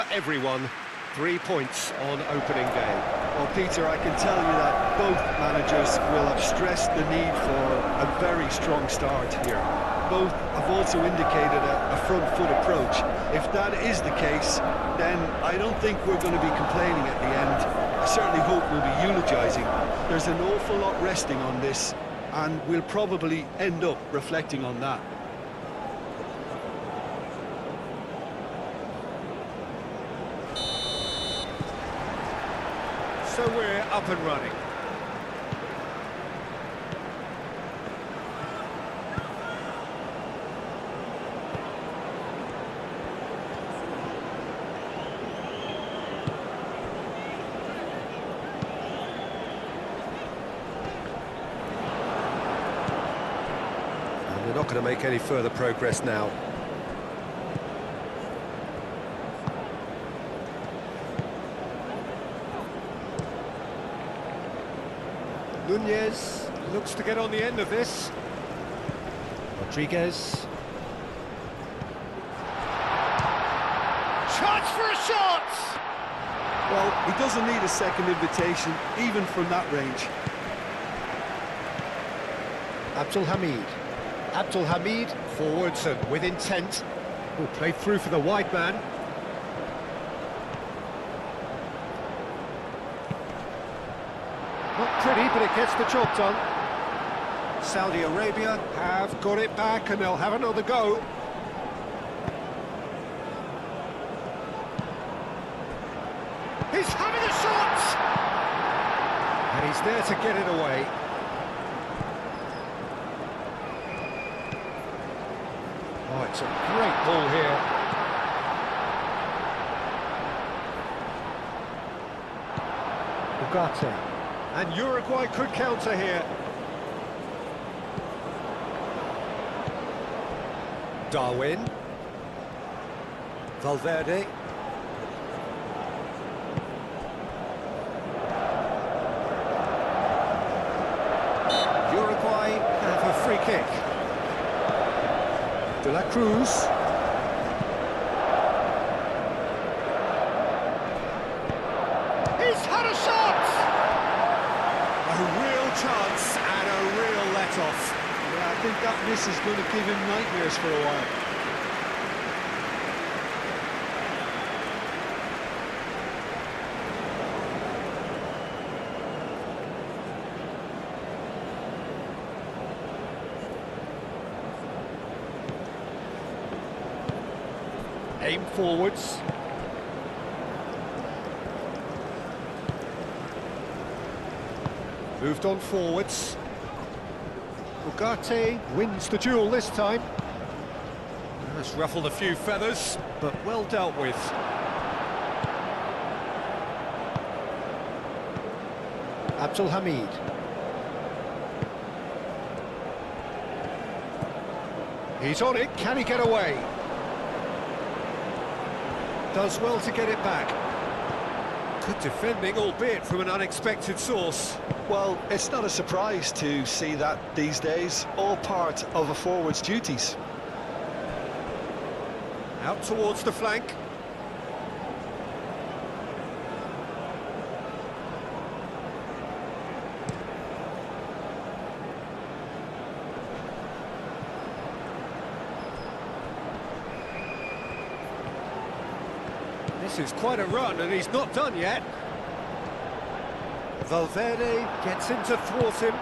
Everyone, 3 points on opening day. Well, Peter, I can tell you that both managers will have stressed the need for a very strong start here. Both have also indicated a front foot approach. If that is the case, then I don't think we're going to be complaining at the end. I certainly hope we'll be eulogising. There's an awful lot resting on this, and we'll probably end up reflecting on that. So we're up and running. And they're not going to make any further progress now. Nunez looks to get on the end of this. Rodriguez. Chance for a shot! Well, he doesn't need a second invitation, even from that range. Abdul Hamid forwards and with intent. Will play through for the wide man. Not pretty, but it gets the job done. Saudi Arabia have got it back and they'll have another go. He's having a shot! And he's there to get it away. Oh, it's a great ball here. Ugarte. And Uruguay could counter here. Darwin. Valverde. Uruguay have a free kick. De la Cruz. He's had a shot! A real chance and a real let-off. Yeah, I think that miss is going to give him nightmares for a while. Aim forwards. Moved on forwards. Ugarte wins the duel this time. Has ruffled a few feathers, but well dealt with. Abdul Hamid. He's on it, can he get away? Does well to get it back. Good defending, albeit from an unexpected source. Well, it's not a surprise to see that these days, all part of a forward's duties. Out towards the flank. This is quite a run and he's not done yet. Valverde gets in to thwart him.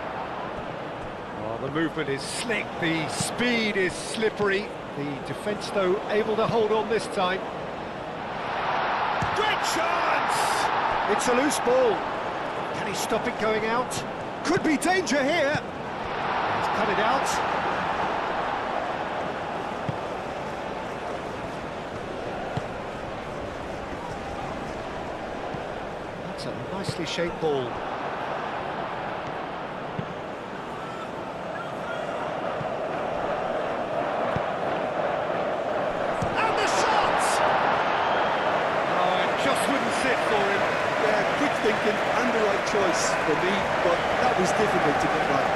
Oh, the movement is slick, the speed is slippery. The defence, though, able to hold on this time. Great chance! It's a loose ball. Can he stop it going out? Could be danger here. He's cut it out. That's a nicely shaped ball. Thinking and the right choice for me, but that was difficult to get right.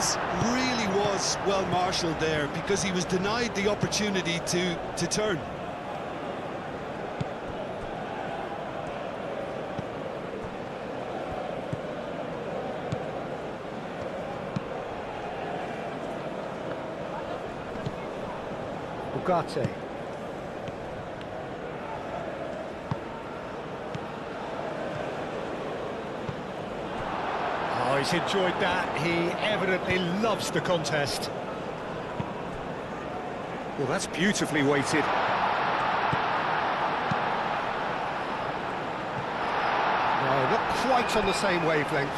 defence really was well marshalled there because he was denied the opportunity to turn. Ugarte. Oh, he's enjoyed that. He evidently loves the contest. Well, that's beautifully weighted. No, not quite on the same wavelength.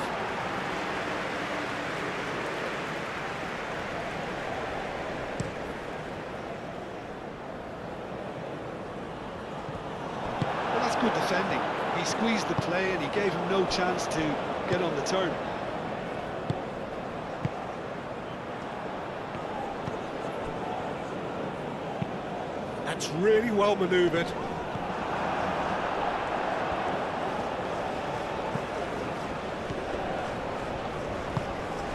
Well, that's good defending. He squeezed the play and he gave him no chance to get on the turn. That's really well manoeuvred.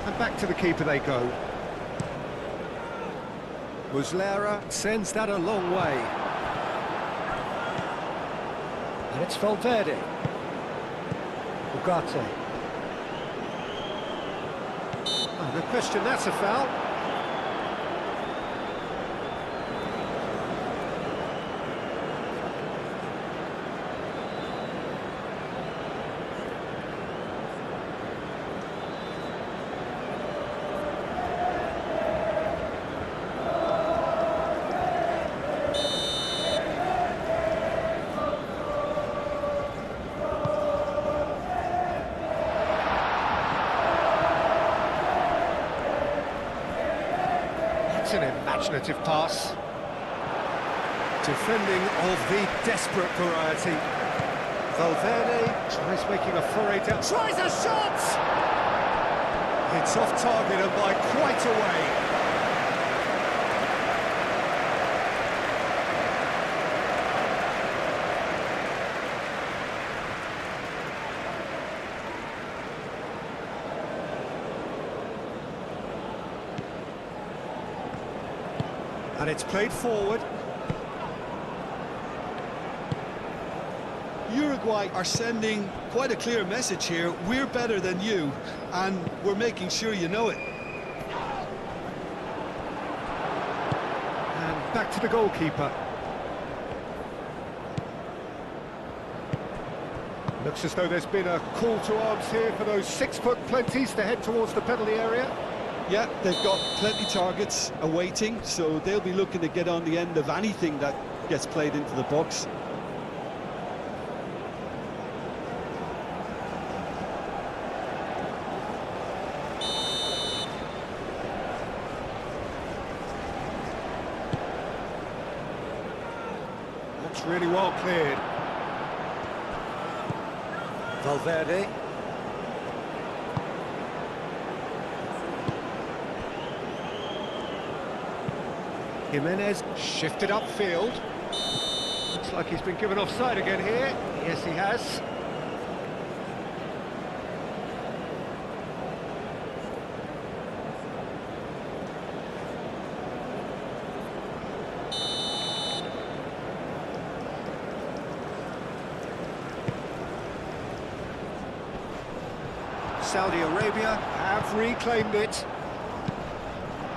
And back to the keeper they go. Muslera sends that a long way. And it's Valverde. Ugarte. Oh, no question, that's a foul. An imaginative pass. Defending of the desperate variety. Valverde tries making a foray down. Tries a shot! It's off target and by quite a way. And it's played forward. Uruguay are sending quite a clear message here. We're better than you, and we're making sure you know it. And back to the goalkeeper. Looks as though there's been a call to arms here for those 6-foot plenties to head towards the penalty area. Yeah, they've got plenty targets awaiting, so they'll be looking to get on the end of anything that gets played into the box. That's really well cleared. Valverde. Jimenez shifted upfield. Looks like he's been given offside again here. Yes, he has. Saudi Arabia have reclaimed it.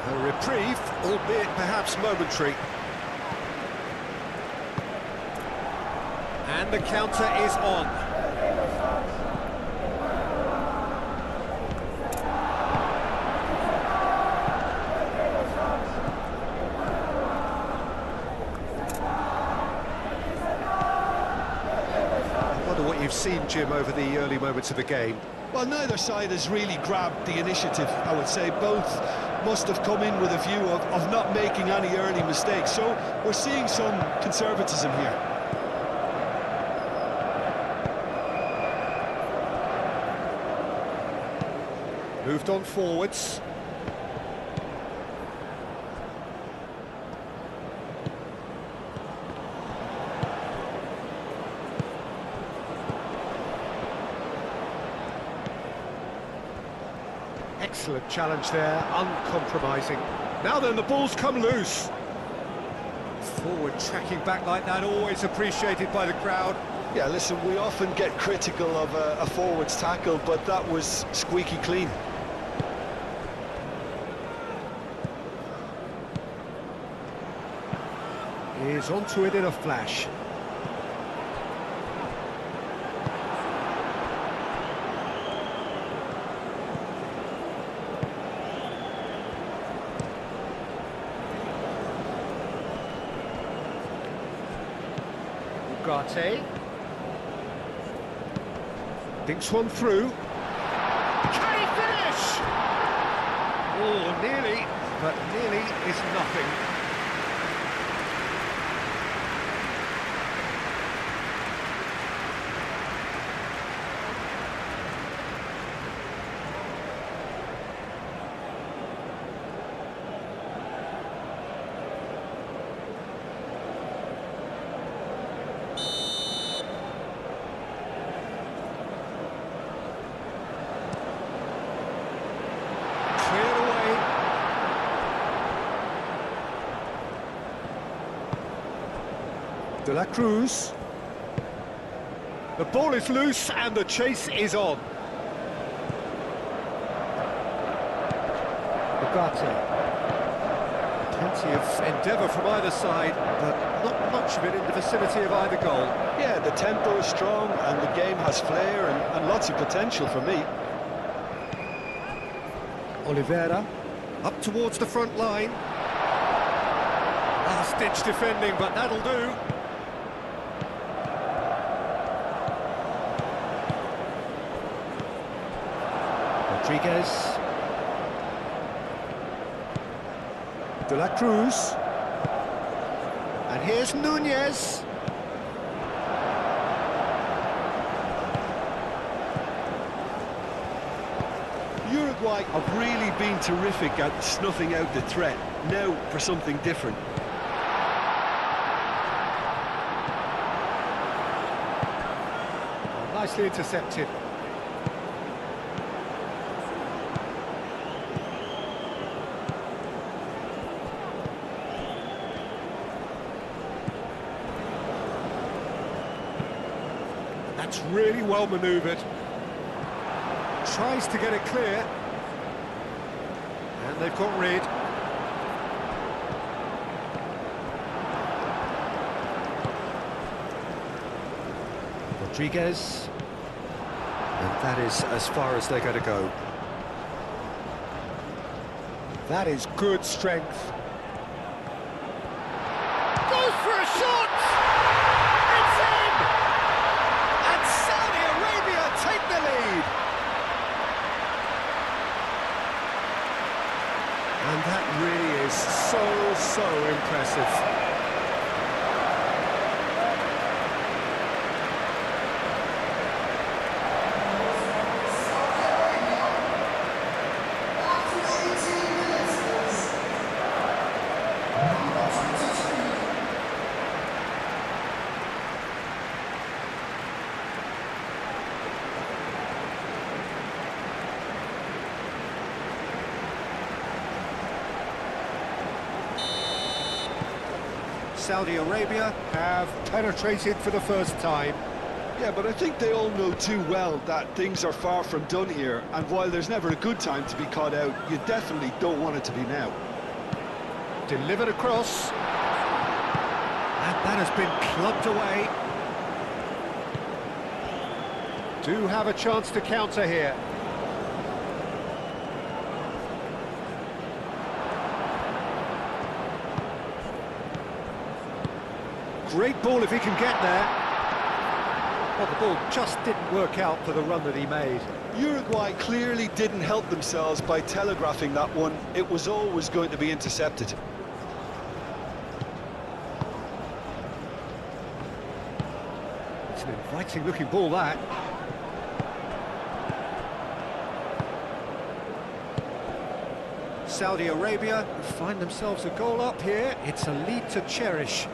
A reprieve, albeit perhaps momentary. And the counter is on. I wonder what you've seen, Jim, over the early moments of the game. Well, neither side has really grabbed the initiative, I would say. Both must have come in with a view of not making any early mistakes. So we're seeing some conservatism here. Moved on forwards. Excellent challenge there, uncompromising. Now then, the ball's come loose. Forward tracking back like that, always appreciated by the crowd. Yeah, listen, we often get critical of a forward's tackle, but that was squeaky clean. He's onto it in a flash. Ugarte. Dinks one through. Can he finish? Oh, nearly, but nearly is nothing. De la Cruz. The ball is loose and the chase is on. Ugarte. Plenty of endeavour from either side, but not much of it in the vicinity of either goal. Yeah, the tempo is strong and the game has flair and lots of potential for me. Oliveira, up towards the front line. Last-ditch defending, but that'll do. Rodriguez. De la Cruz. And here's Nunez. Uruguay have really been terrific at snuffing out the threat. Now for something different. Nicely intercepted. That's really well manoeuvred. Tries to get it clear. And they've got rid. Rodriguez. And that is as far as they're going to go. That is good strength. Goes for a shot! It's in! And Saudi Arabia take the lead. And that really is so impressive. Saudi Arabia have penetrated for the first time. Yeah, but I think they all know too well that things are far from done here, and while there's never a good time to be caught out, you definitely don't want it to be now. Delivered across. And that has been clubbed away. Do have a chance to counter here. Great ball if he can get there. Well, the ball just didn't work out for the run that he made. Uruguay clearly didn't help themselves by telegraphing that one. It was always going to be intercepted. It's an inviting-looking ball, that. Saudi Arabia find themselves a goal up here. It's a lead to cherish.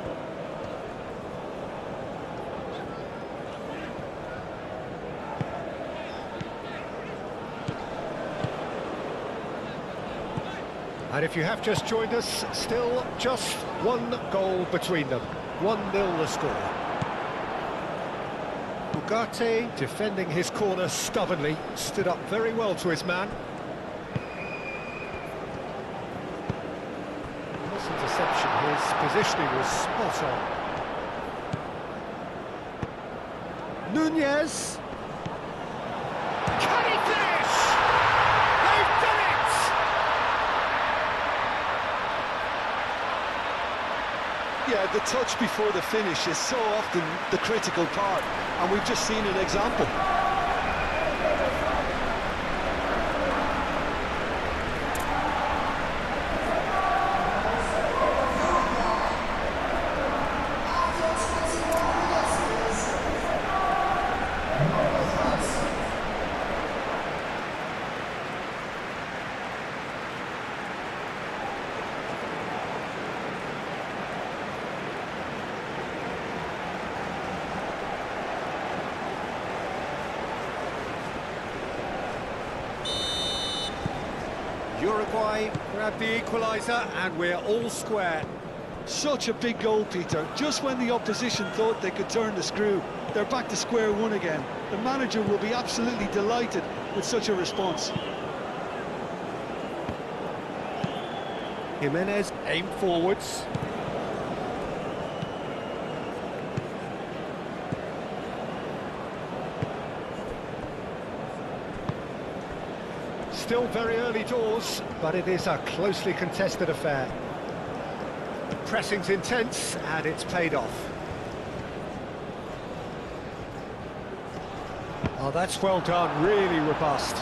And if you have just joined us, still just one goal between them. 1-0 the score. Ugarte, defending his corner stubbornly, stood up very well to his man. Nice interception, his positioning was spot on. Nunez. Can he finish? They've done it! Yeah, the touch before the finish is so often the critical part, and we've just seen an example. Uruguay grab the equaliser and we're all square. Such a big goal, Peter. Just when the opposition thought they could turn the screw, they're back to square one again. The manager will be absolutely delighted with such a response. Jimenez aimed forwards. Still very early doors, but it is a closely contested affair. Pressing's intense, and it's paid off. Oh, that's well done, really robust.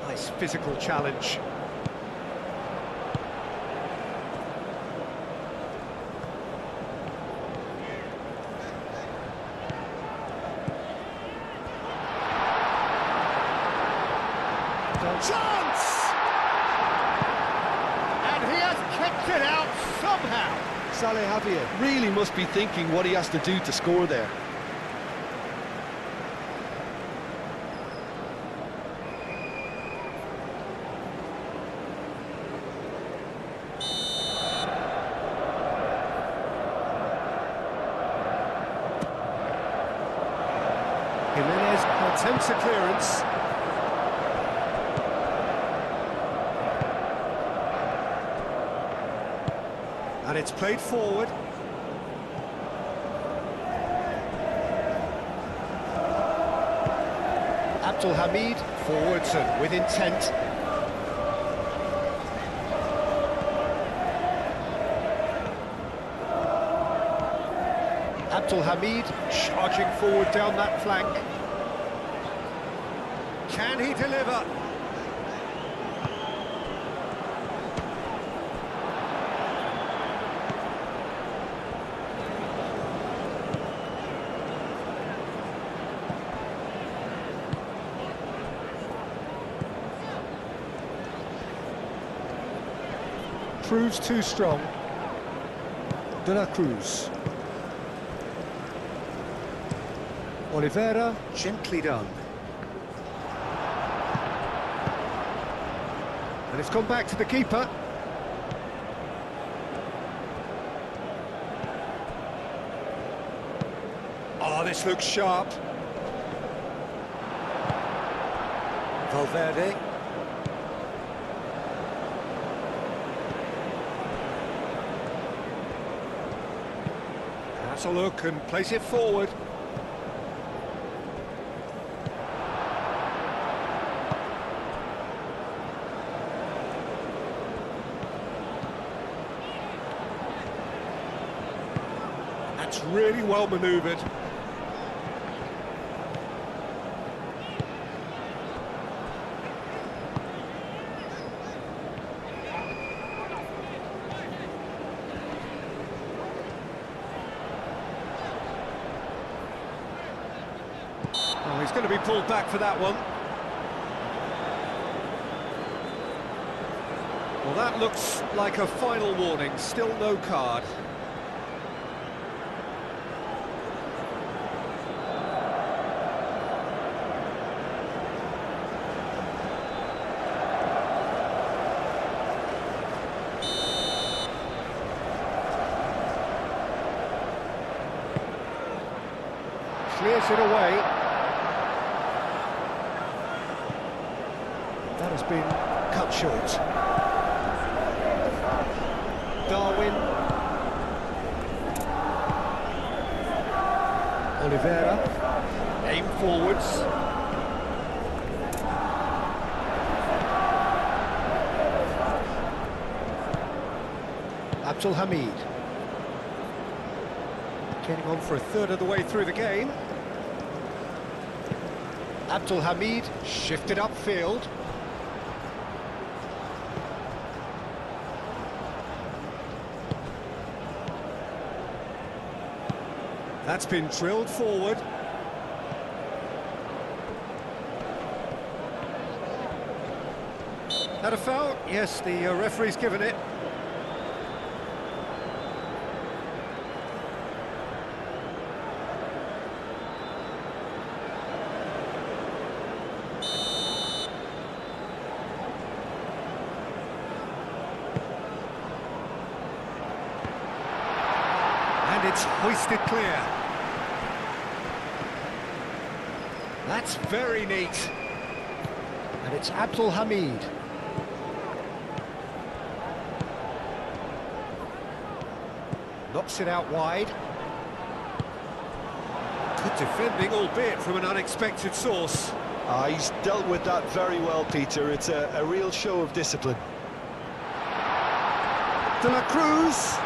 Nice physical challenge. Chance! And he has kept it out somehow. Saleh really must be thinking what he has to do to score there. Jimenez attempts a clearance. And it's played forward. Abdulhamid forwards and with intent. Abdulhamid charging forward down that flank. Can he deliver? Proves too strong. De la Cruz. Oliveira, gently done. And it's gone back to the keeper. Oh, this looks sharp. Valverde. That's a look and place it forward. That's really well manoeuvred. Oh, he's going to be pulled back for that one. Well, that looks like a final warning. Still no card. clears it away. That has been cut short. Darwin. Oliveira. Aim forwards. Abdul Hamid. Getting on for a third of the way through the game. Abdul Hamid shifted upfield. That's been drilled forward. Had a foul? Yes, the referee's given it. And it's hoisted clear. That's very neat. And it's Abdul Hamid. Knocks it out wide. Good defending, albeit from an unexpected source. He's dealt with that very well, Peter. It's a real show of discipline. De la Cruz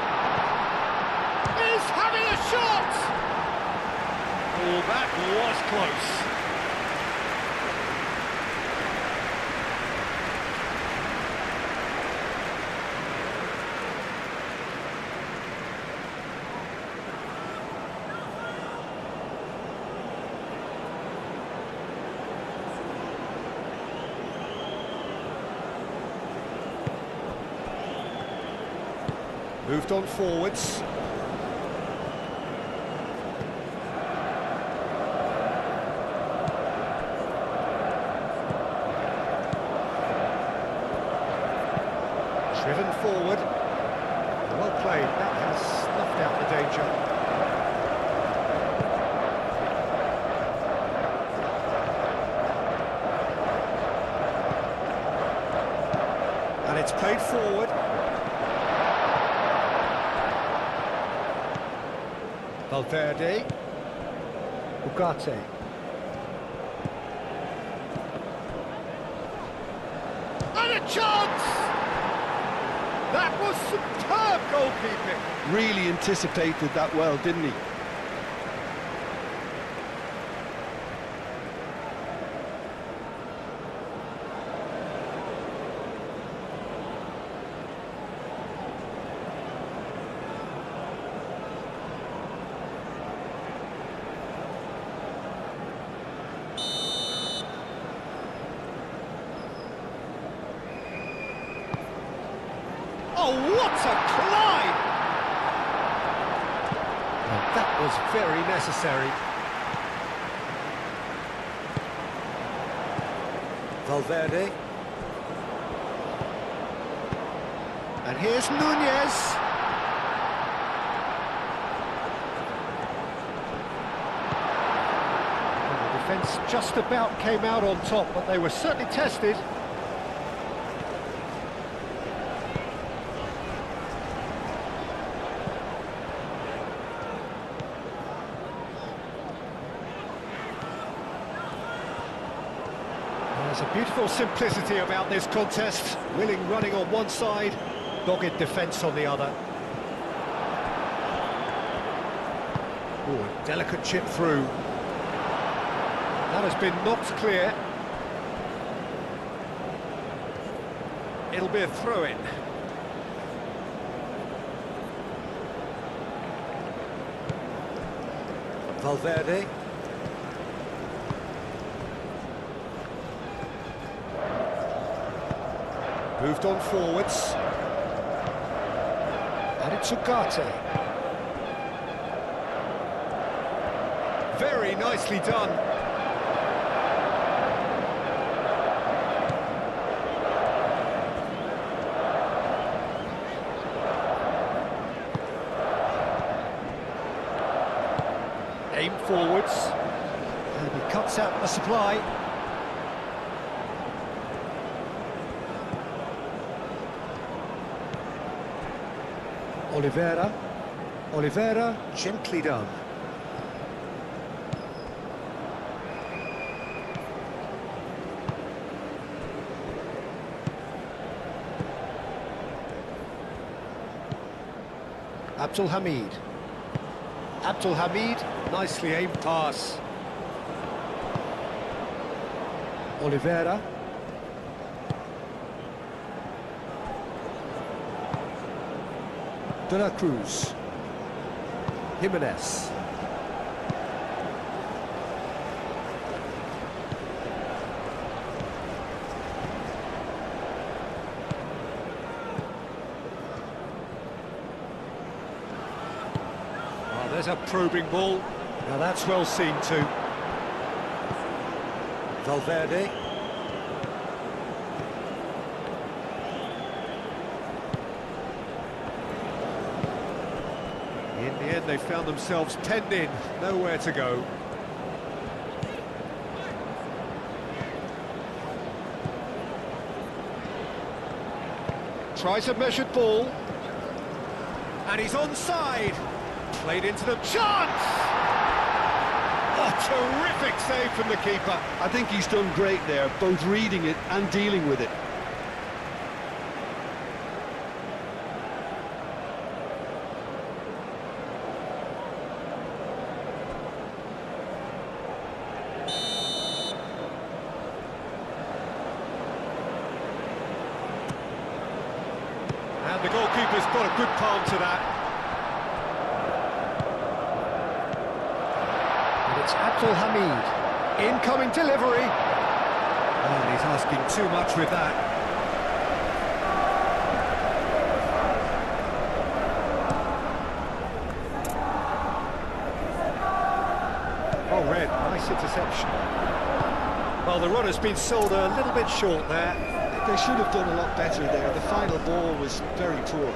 is having a shot! Oh, that was close. Moved on forwards. Driven forward. Well played. That has snuffed out the danger. And it's played forward. Valverde. Ugarte. And a chance! That was superb goalkeeping. Really anticipated that well, didn't he? Oh, what a climb! And that was very necessary. Valverde. And here's Nunez. And the defence just about came out on top, but they were certainly tested. There's a beautiful simplicity about this contest. Willing running on one side, dogged defence on the other. Oh, a delicate chip through. That has been knocked clear. It'll be a throw-in. Valverde. Moved on forwards. And it's Ugarte. Very nicely done. Aim forwards. cuts out the supply. Oliveira, gently done. Abdulhamid, nicely aimed pass. Oliveira. De la Cruz. Jimenez. Oh, there's a probing ball. Now that's well seen too. Valverde. In the end, they found themselves penned in, nowhere to go. Tries a measured ball. And he's onside. Played into the chance! A terrific save from the keeper. I think he's done great there, both reading it and dealing with it. And the goalkeeper's got a good palm to that. And it's Abdulhamid. Incoming delivery. And he's asking too much with that. Oh, red, nice interception. Well, the runner's been sold a little bit short there. They should have done a lot better there. The final ball was very poor.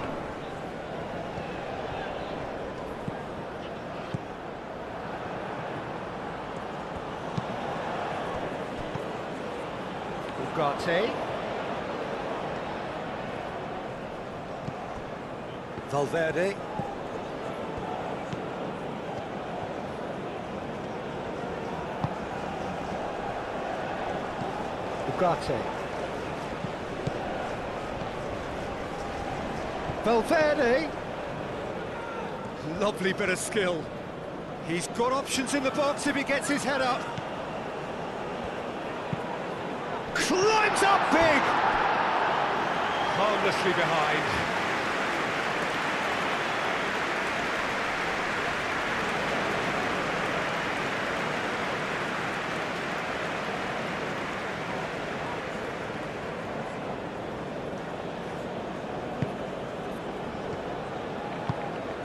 Ugarte. Valverde. Ugarte. Valverde. Lovely bit of skill. He's got options in the box if he gets his head up. Climbs up big! Harmlessly behind.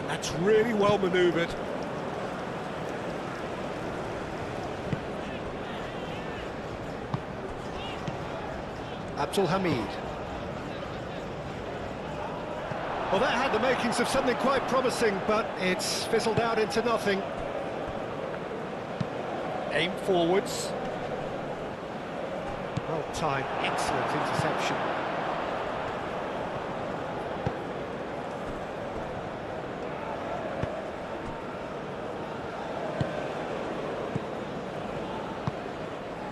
That's really well manoeuvred. Abdulhamid. Well, that had the makings of something quite promising, but it's fizzled out into nothing. Aim forwards. Well timed, excellent interception.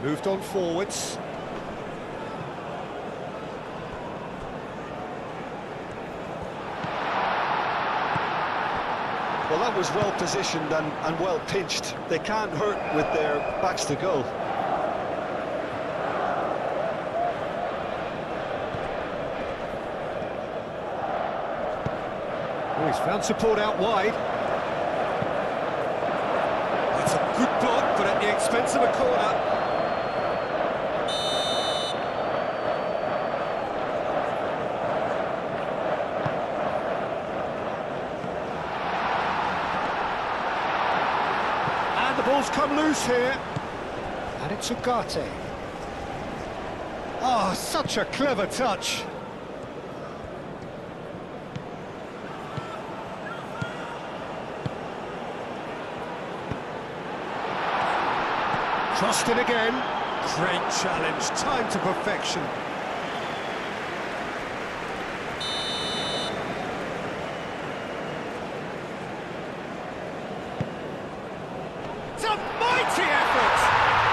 Moved on forwards. Well, that was well positioned and well pitched. They can't hurt with their backs to goal. Oh, he's found support out wide. That's a good block, but at the expense of a corner. And the ball's come loose here. And it's Ugarte. Oh, such a clever touch. Crossed in again. Great challenge, time to perfection. It's a mighty effort!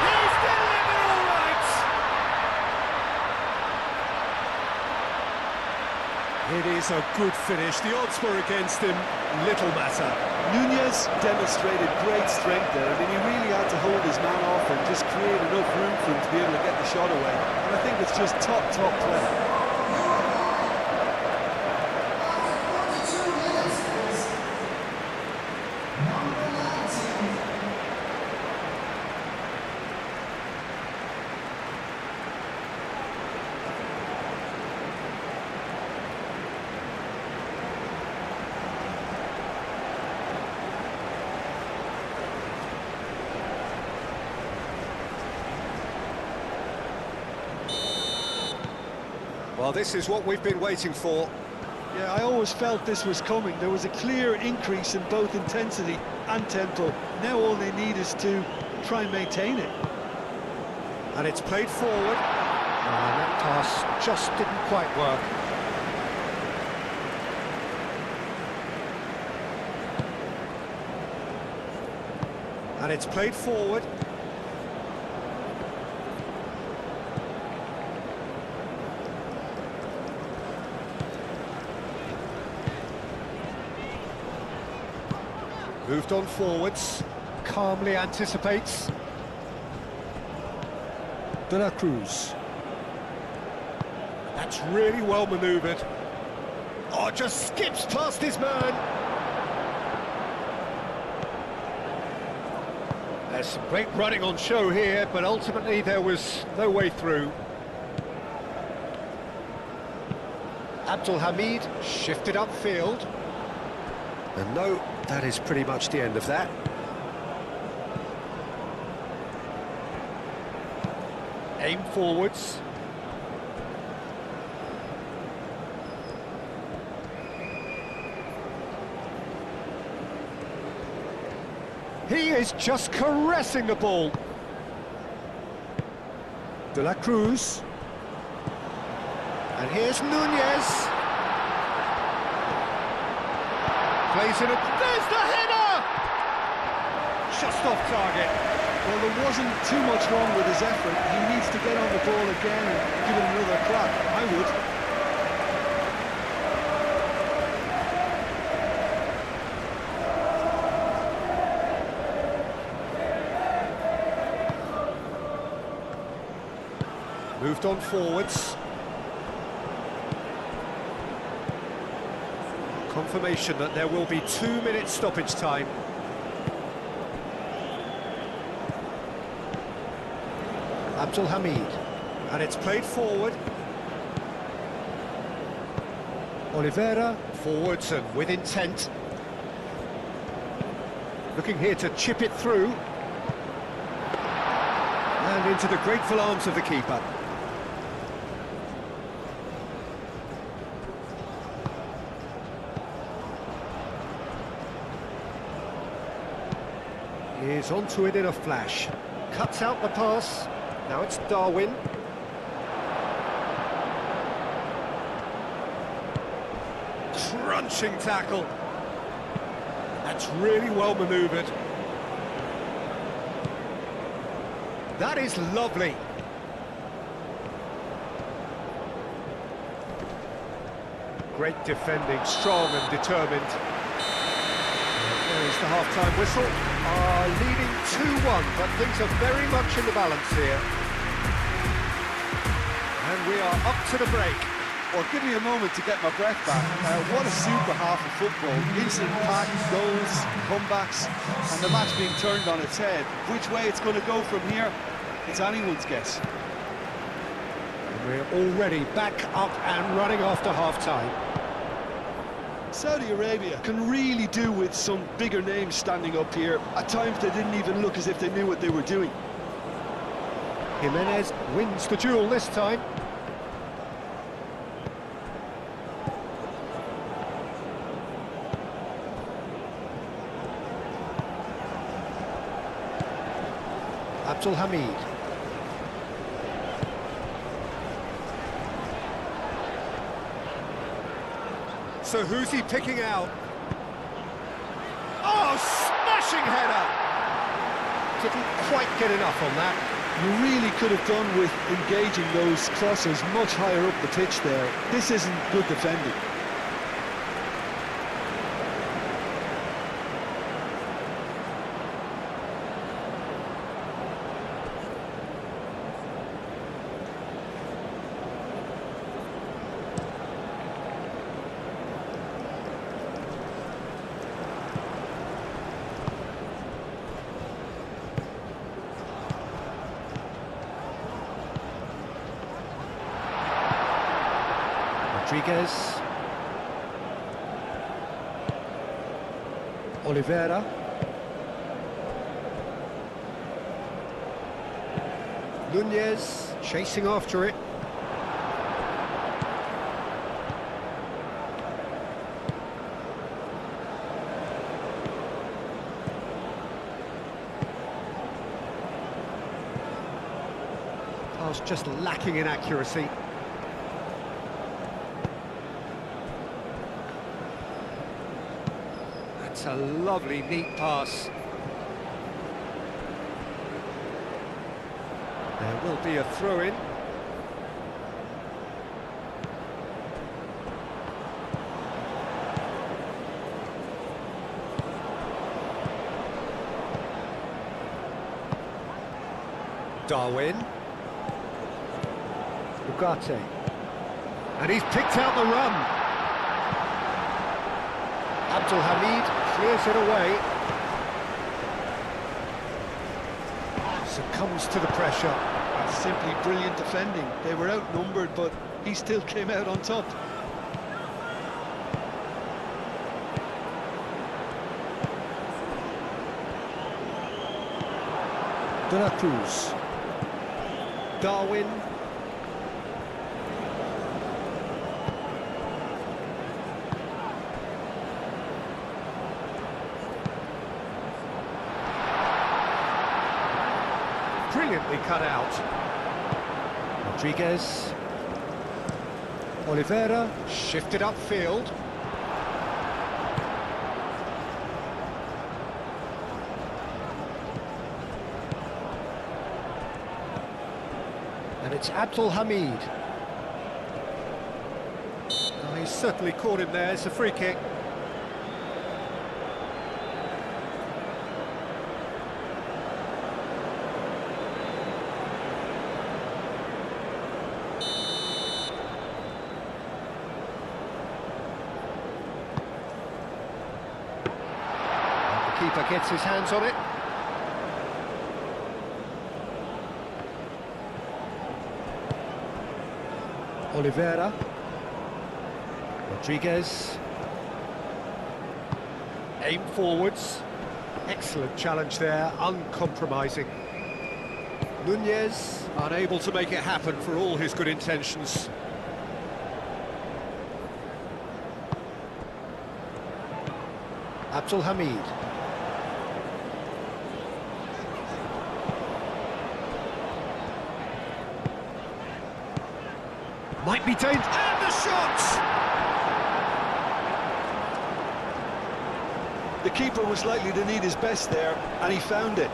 He's delivered all right! It is a good finish. The odds were against him, little matter. Nunez demonstrated great strength there. I mean, he really had to hold his man off and just create enough room for him to be able to get the shot away. And I think it's just top play. Well, this is what we've been waiting for. Yeah, I always felt this was coming. There was a clear increase in both intensity and tempo. Now all they need is to try and maintain it. And it's played forward. And that pass just didn't quite work. And it's played forward. Moved on forwards, calmly anticipates. De la Cruz. That's really well manoeuvred. Oh, just skips past his man. There's some great running on show here, but ultimately there was no way through. Abdul Hamid shifted upfield. And no, that is pretty much the end of that. Aim forwards. He is just caressing the ball. De la Cruz. And here's Nunez. Plays in it. There's the header! Just off target. Well, there wasn't too much wrong with his effort. He needs to get on the ball again and give it another crack. I would. Moved on forwards. Confirmation that there will be 2 minutes stoppage time. Abdul Hamid. And it's played forward. Oliveira, forwards and with intent. Looking here to chip it through. And into the grateful arms of the keeper. Is onto it in a flash. Cuts out the pass. Now it's Darwin. Crunching tackle. That's really well manoeuvred. That is lovely. Great defending, strong and determined. There's the half-time whistle. Leading 2-1, but things are very much in the balance here. And we are up to the break. Well, give me a moment to get my breath back. What a super half of football. Instant-packed goals, comebacks, and the match being turned on its head. Which way it's going to go from here, it's anyone's guess. And we're already back up and running after half-time. Saudi Arabia can really do with some bigger names standing up here. At times they didn't even look as if they knew what they were doing. Jimenez wins the duel this time. Abdul Hamid. So who's he picking out? Oh, smashing header! Didn't quite get enough on that. You really could have done with engaging those crosses much higher up the pitch there. This isn't good defending. Rodriguez. Oliveira. Nunez chasing after it. Pass just lacking in accuracy. That's a lovely, neat pass. There will be a throw-in. Darwin. Ugarte. And he's picked out the run. Abdul Hamid clears it away. Succumbs to the pressure. That's simply brilliant defending. They were outnumbered, but he still came out on top. De La Cruz. Darwin. Brilliantly cut out. Rodriguez. Oliveira shifted upfield. And it's Abdul Hamid. Oh, he's certainly caught him there. It's a free kick. Keeper gets his hands on it. Oliveira. Rodriguez. Aim forwards. Excellent challenge there, uncompromising. Nunez unable to make it happen for all his good intentions. Abdul Hamid. Might be dangerous. And the shot! The keeper was likely to need his best there, and he found it.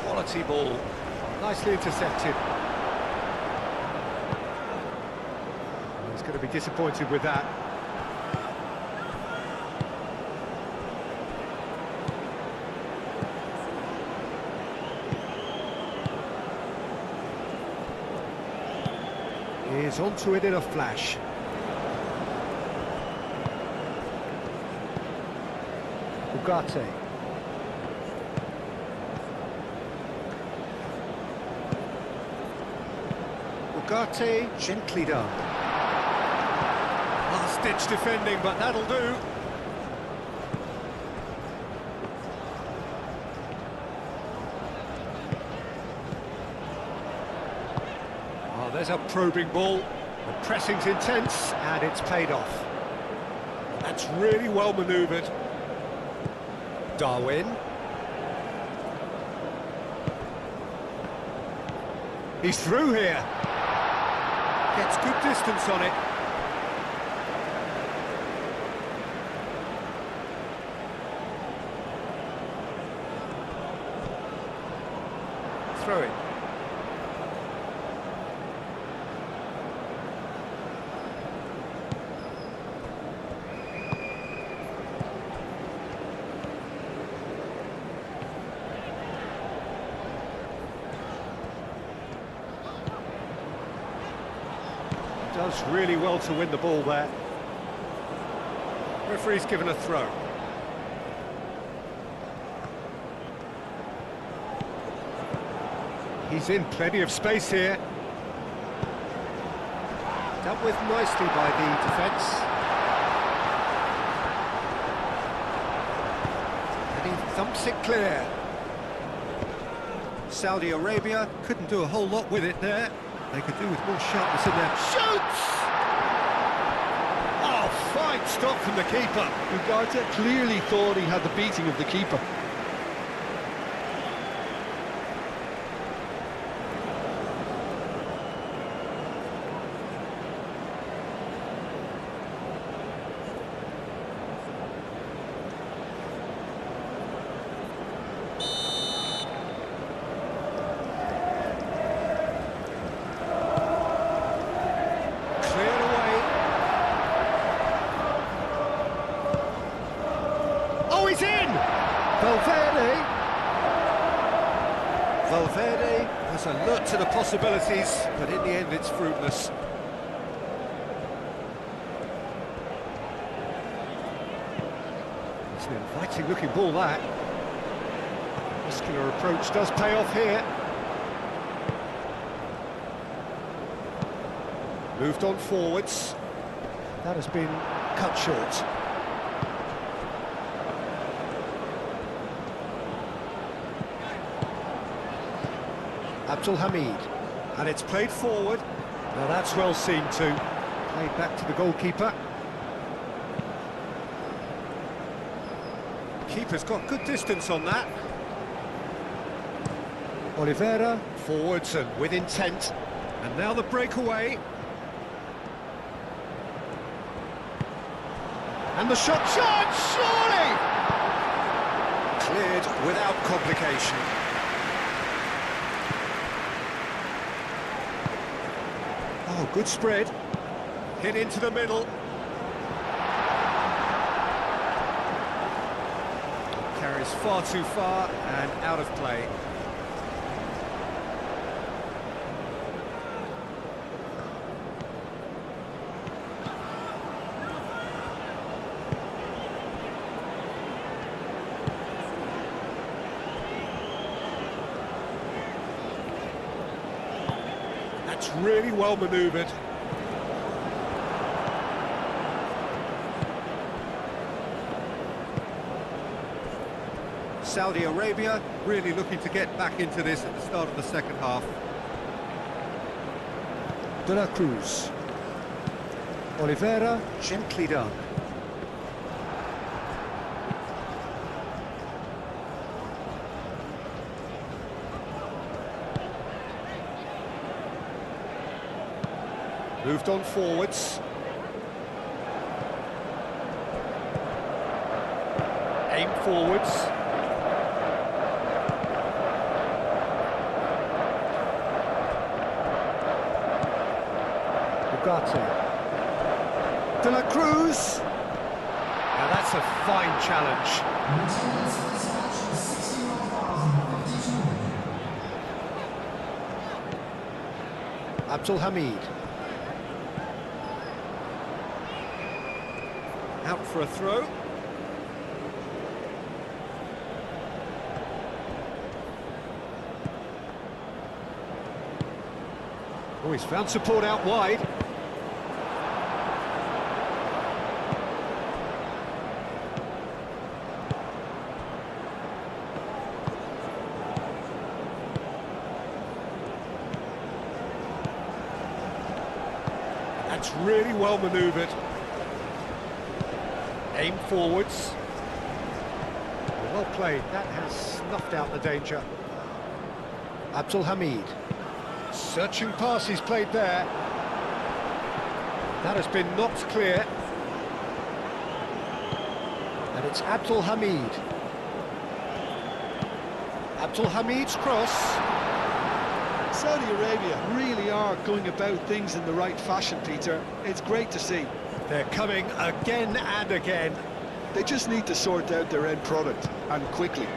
Quality ball. Nicely intercepted. He's going to be disappointed with that. He's onto it in a flash. Ugarte. Ugarte, gently done. Last-ditch defending, but that'll do. Oh, there's a probing ball. The pressing's intense, and it's paid off. That's really well manoeuvred. Darwin. He's through here. Gets good distance on it. Throw it. Does really well to win the ball there. Referee's given a throw. He's in plenty of space here. Dealt with nicely by the defence. And he thumps it clear. Saudi Arabia couldn't do a whole lot with it there. They could do with more sharpness in there. Shoots! Oh, fine stop from the keeper. Ugarte clearly thought he had the beating of the keeper. Valverde has alert to the possibilities, but in the end it's fruitless. It's an inviting looking ball, that. Muscular approach does pay off here. Moved on forwards. That has been cut short. Abdul Hamid, and it's played forward. Now that's well seen too. Played back to the goalkeeper. Keeper's got good distance on that. Oliveira, forwards and with intent. And now the breakaway. And the shot, surely! Cleared without complication. Oh, good spread. Hit into the middle. Carries far too far and out of play. That's really well manoeuvred. Saudi Arabia really looking to get back into this at the start of the second half. De la Cruz. Oliveira, gently done. Moved on forwards. Aim forwards. Ugarte. De la Cruz. Now that's a fine challenge. Abdul Hamid. Out for a throw. Oh, he's found support out wide. That's really well manoeuvred. Aim forwards. Well played, that has snuffed out the danger. Abdul Hamid. Searching pass he's played there. That has been knocked clear. And it's Abdul Hamid. Abdul Hamid's cross. Saudi Arabia really are going about things in the right fashion, Peter. It's great to see. They're coming again and again. They just need to sort out their end product, and quickly.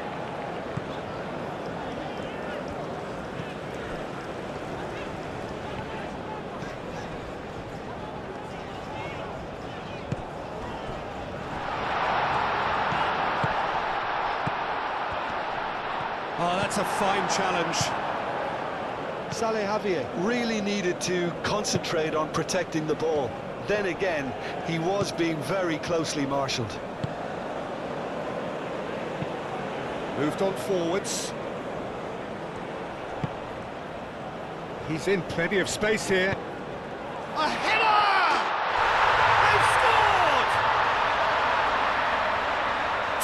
Oh, that's a fine challenge. Saleh Javier really needed to concentrate on protecting the ball. Then again, he was being very closely marshalled. Moved on forwards. He's in plenty of space here. A header! They've scored!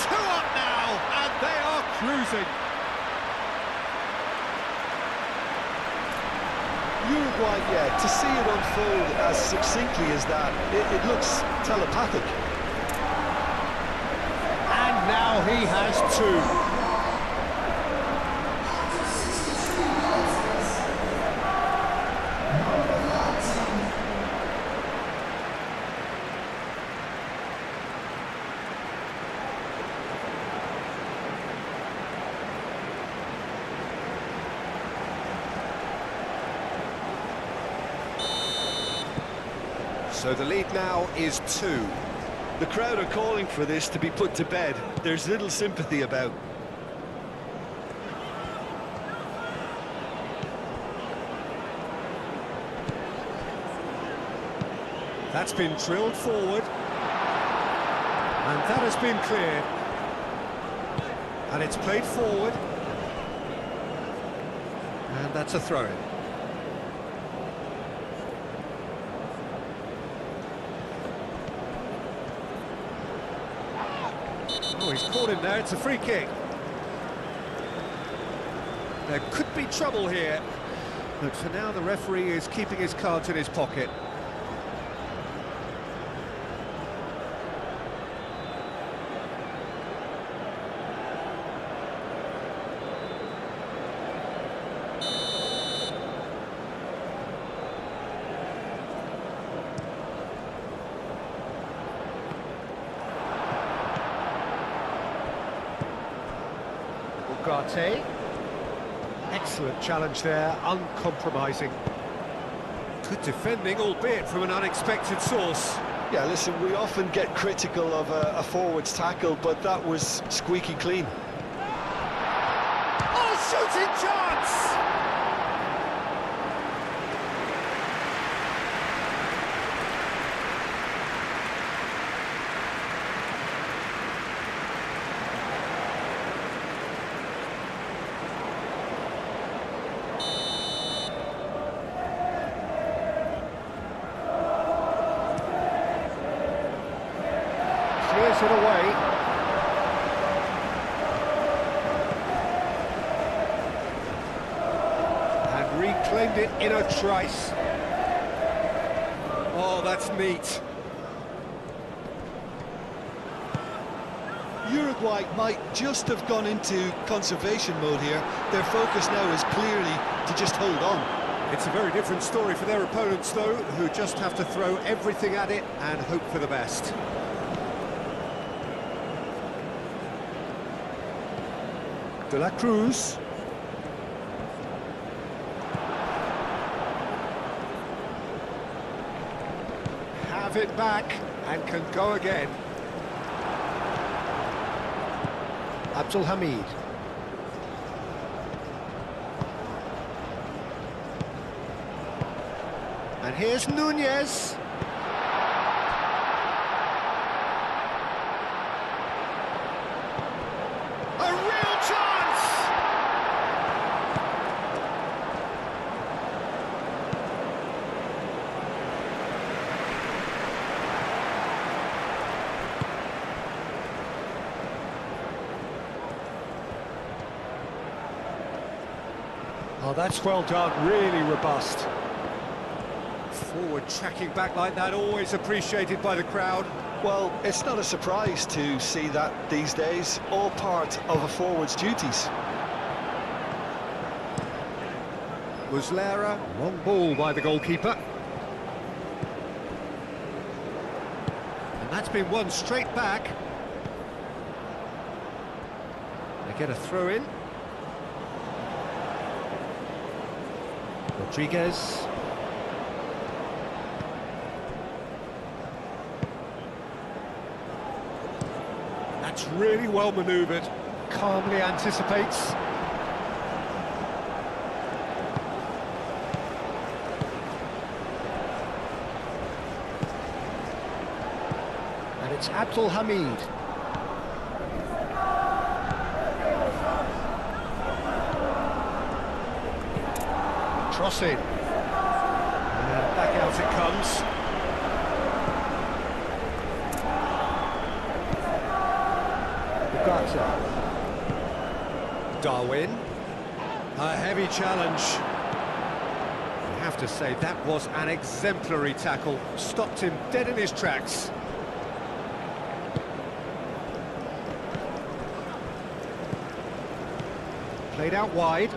2 up now, and they are cruising. Uruguay, yeah, to see it unfold as succinctly as that, it looks telepathic. And now he has 2. So the lead now is 2. The crowd are calling for this to be put to bed. There's little sympathy about. That's been drilled forward. And that has been cleared. And it's played forward. And that's a throw-in. Oh, he's caught him there, it's a free kick. There could be trouble here, but for now the referee is keeping his cards in his pocket. Ugarte. Excellent challenge there, uncompromising. Good defending, albeit from an unexpected source. Yeah, listen, we often get critical of a forward's tackle, but that was squeaky clean. Oh, shooting chance! Clears it away. And reclaimed it in a trice. Oh, that's neat. Uruguay might just have gone into conservation mode here. Their focus now is clearly to just hold on. It's a very different story for their opponents, though, who just have to throw everything at it and hope for the best. De la Cruz. Have it back and can go again. Abdul Hamid. And here's Nunez. A real chance! Oh, that's well done, really robust. Forward tracking back like that, always appreciated by the crowd. Well, it's not a surprise to see that these days, all part of a forward's duties. Muslera, long ball by the goalkeeper. And that's been won straight back. They get a throw in. Rodriguez. That's really well manoeuvred. Calmly anticipates. And it's Abdul Hamid. Crossing. And back out it comes. Darwin, a heavy challenge. I have to say that was an exemplary tackle, stopped him dead in his tracks. Played out wide,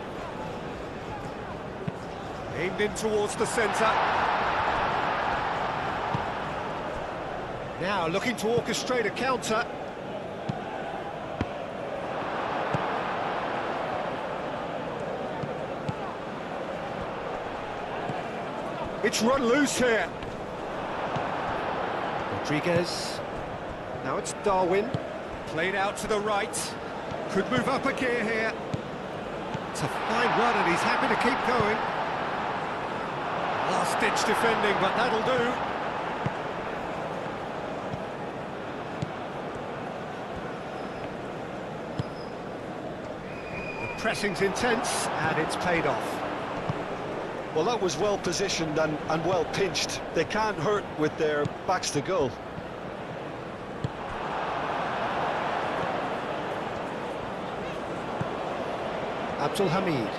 aimed in towards the centre. Now looking to orchestrate a counter. It's run loose here. Rodriguez. Now it's Darwin. Played out to the right. Could move up a gear here. It's a fine run and he's happy to keep going. Last-ditch defending, but that'll do. The pressing's intense and it's paid off. Well, that was well positioned and well pinched. They can't hurt with their backs to goal. Abdul Hamid.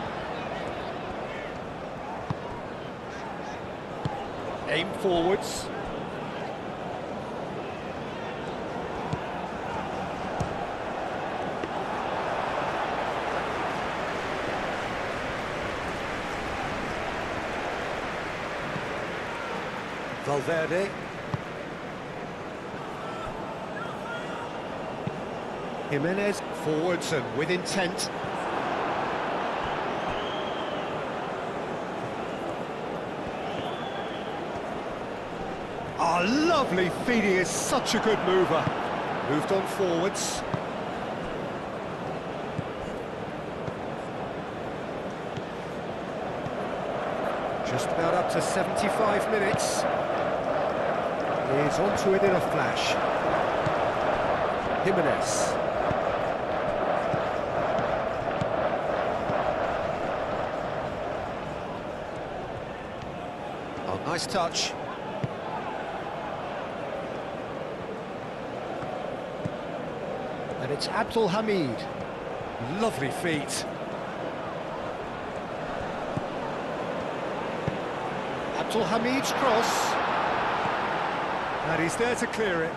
Aim forwards. Valverde. Jimenez forwards and with intent. Oh, lovely feet, he is such a good mover. Moved on forwards. Just about up to 75 minutes. He's onto it in a flash. Jimenez. Oh, nice touch. And it's Abdul Hamid. Lovely feet. Abdul Hamid's cross. And he's there to clear it.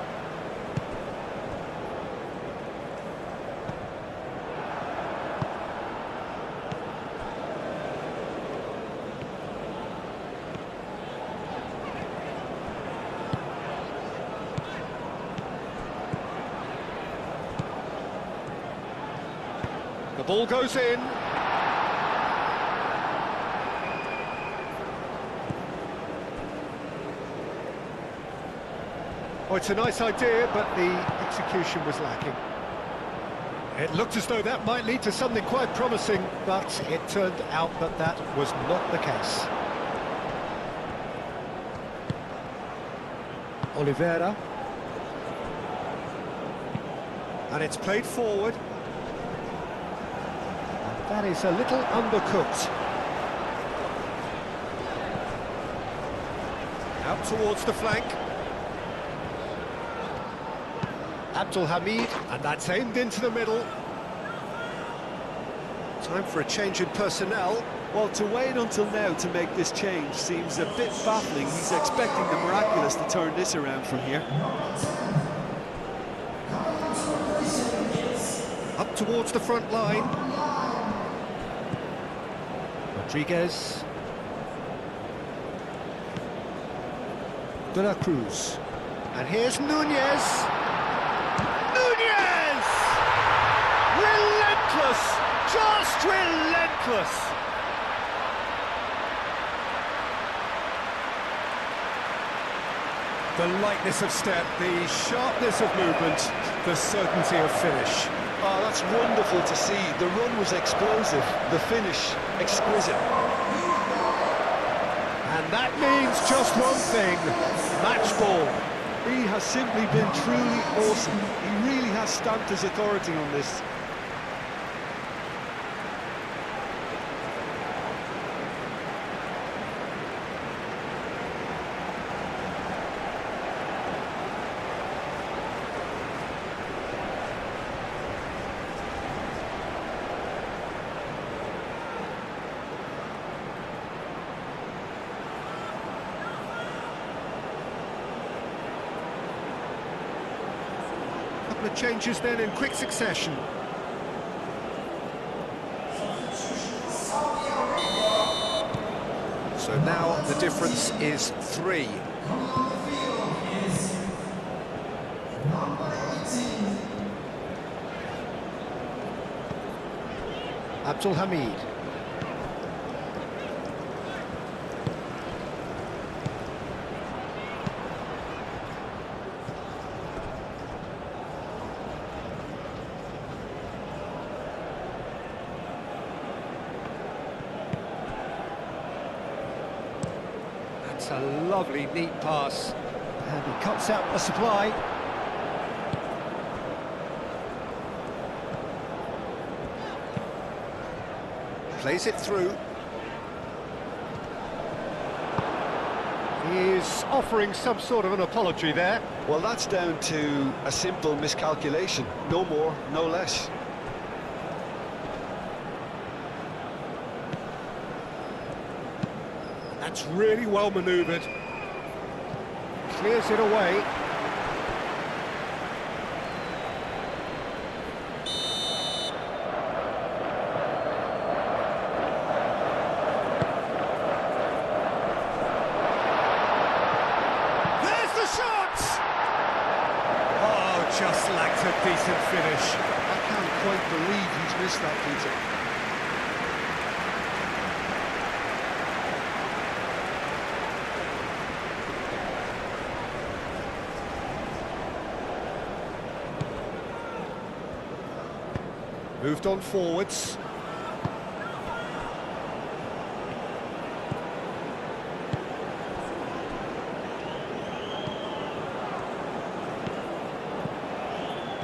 The ball goes in. Oh, it's a nice idea, but the execution was lacking. It looked as though that might lead to something quite promising, but it turned out that that was not the case. Oliveira. And it's played forward. And that is a little undercooked. Out towards the flank. Abdul Hamid, and that's aimed into the middle. Time for a change in personnel. Well, to wait until now to make this change seems a bit baffling. He's expecting the miraculous to turn this around from here. Up towards the front line. Rodriguez. De la Cruz. And here's Nunez. Nunez! Relentless! Just relentless! The lightness of step, the sharpness of movement, the certainty of finish. Oh, that's wonderful to see. The run was explosive, the finish exquisite. And that means just one thing, match ball. He has simply been truly awesome. He really has stamped his authority on this. The changes then in quick succession. So now the difference is 3. Abdul Hamid. That's a lovely, neat pass. And he cuts out the supply. Plays it through. He's offering some sort of an apology there. Well, that's down to a simple miscalculation. No more, no less. That's really well manoeuvred. Clears it away. There's the shot! Oh, just lacked a decent finish. I can't quite believe he's missed that, Peter. Moved on forwards.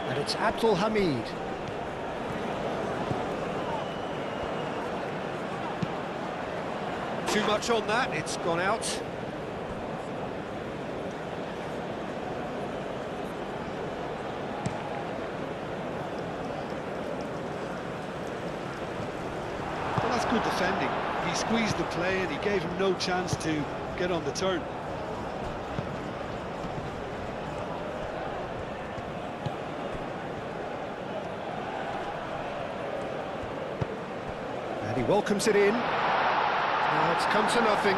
And it's Abdul Hamid. Too much on that, it's gone out. That's good defending. He squeezed the play and he gave him no chance to get on the turn. And he welcomes it in. Now it's come to nothing.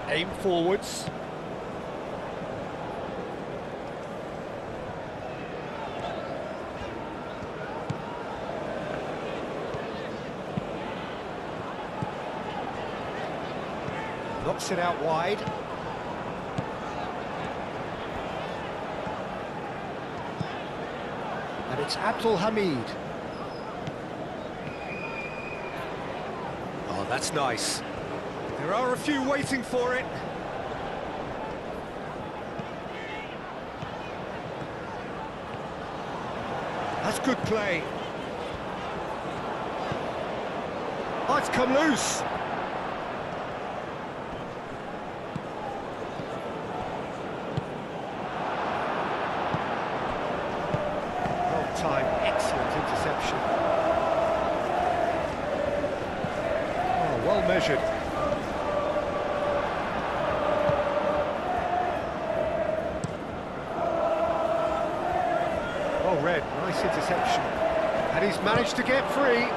Aim forwards. Knocks it out wide. And it's Abdul Hamid. Oh, that's nice. There are a few waiting for it. That's good play. Oh, it's come loose. time. Excellent interception. Oh, well measured. Well read, nice interception. And he's managed to get free.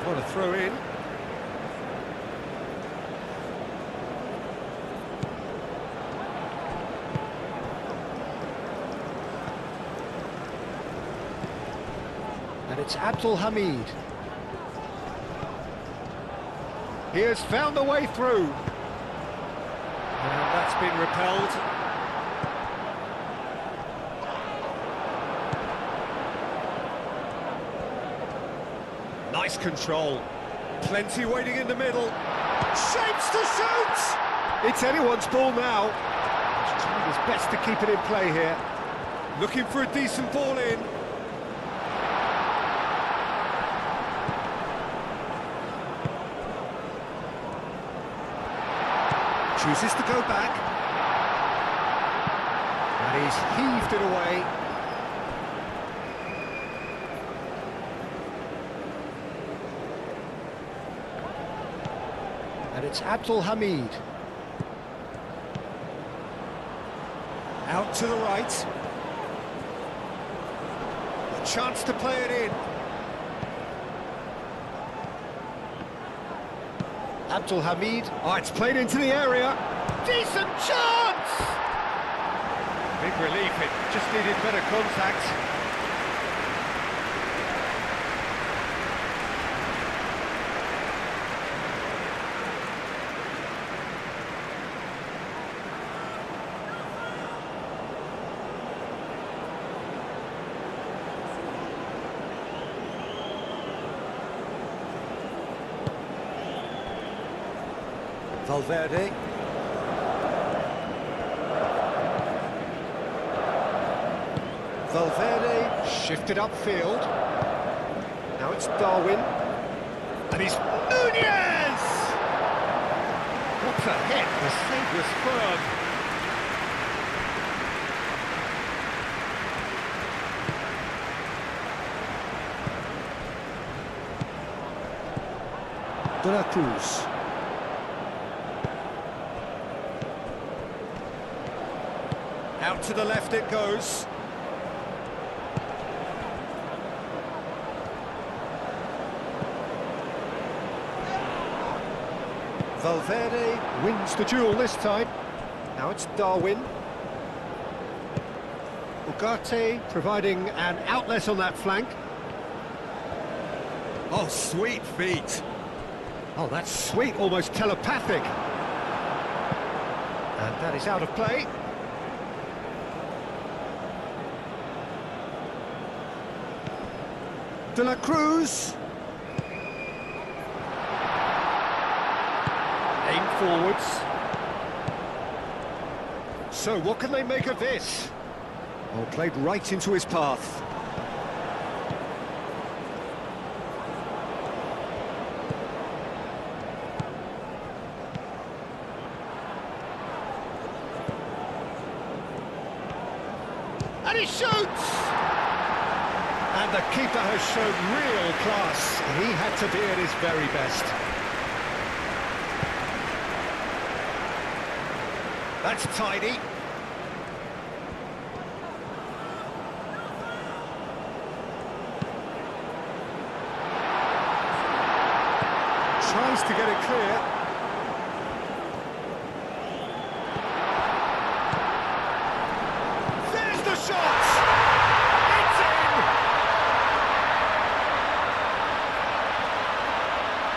What a throw in. And it's Abdul Hamid. He has found the way through. And that's been repelled. Nice control. Plenty waiting in the middle. Shapes to shoot! It's anyone's ball now. He's trying his best to keep it in play here. Looking for a decent ball in. Chooses to go back. And he's heaved it away. And it's Abdul Hamid. Out to the right. A chance to play it in. Abdul Hamid. Oh, it's played into the area. Decent chance! Big relief, it just needed better contact. Valverde. Valverde shifted upfield. Now it's Darwin. And he's Nunez! What a hit! The save was firm. De la Cruz. Out to the left it goes. Valverde wins the duel this time. Now it's Darwin. Ugarte providing an outlet on that flank. Oh, sweet feet. Oh, that's sweet, almost telepathic. And that is out of play. De la Cruz. Aim forwards. So what can they make of this? Oh, played right into his path. And he shoots! And the keeper has shown real class. He had to be at his very best. That's tidy. Tries to get it clear. There's the shot! It's in!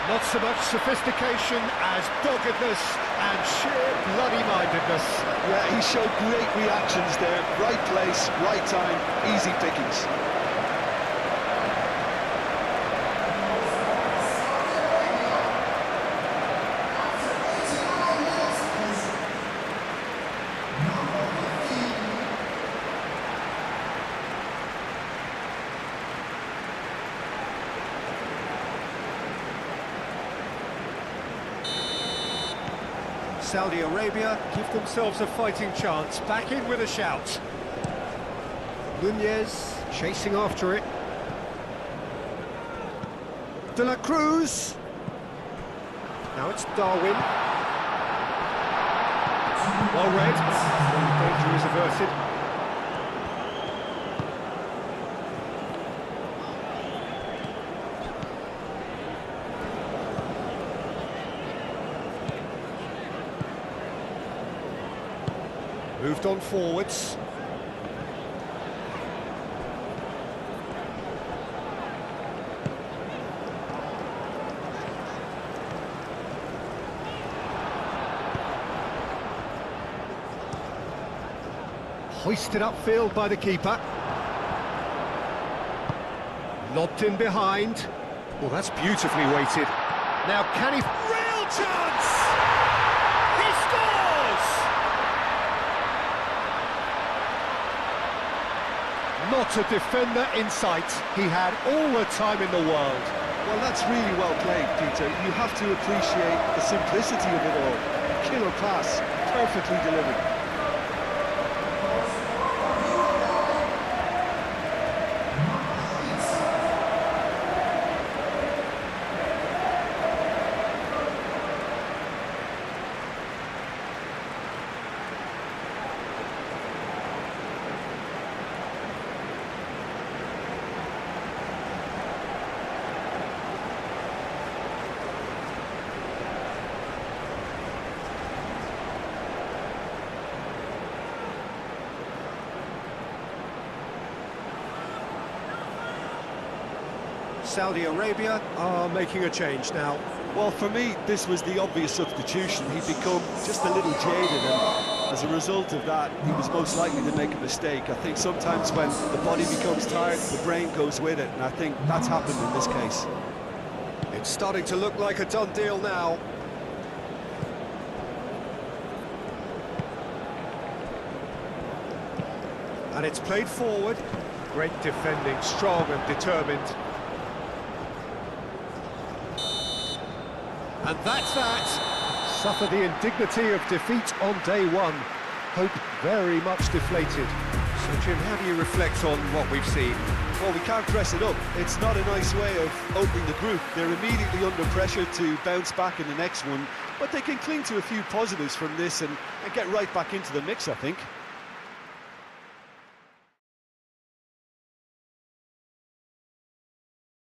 Not so much sophistication as doggedness and sheer bloody-mindedness. Yeah, he showed great reactions there. Right place, right time, easy pickings. Saudi Arabia give themselves a fighting chance, back in with a shout. Nunez chasing after it. De la Cruz. Now it's Darwin. Well read. Danger is averted. Moved on forwards. Hoisted upfield by the keeper. Lobbed in behind. Well, that's beautifully weighted. Now can he... Real chance! He scores! Not a defender in sight. He had all the time in the world. Well, that's really well played, Peter. You have to appreciate the simplicity of it all. Killer pass, perfectly delivered. Saudi Arabia are making a change now. Well, for me, this was the obvious substitution. He'd become just a little jaded, and as a result of that, he was most likely to make a mistake. I think sometimes when the body becomes tired, the brain goes with it, and I think that's happened in this case. It's starting to look like a done deal now. And it's played forward. Great defending, strong and determined. And that's that. Suffer the indignity of defeat on day one. Hope very much deflated. So, Jim, how do you reflect on what we've seen? Well, we can't dress it up. It's not a nice way of opening the group. They're immediately under pressure to bounce back in the next one, but they can cling to a few positives from this and get right back into the mix, I think.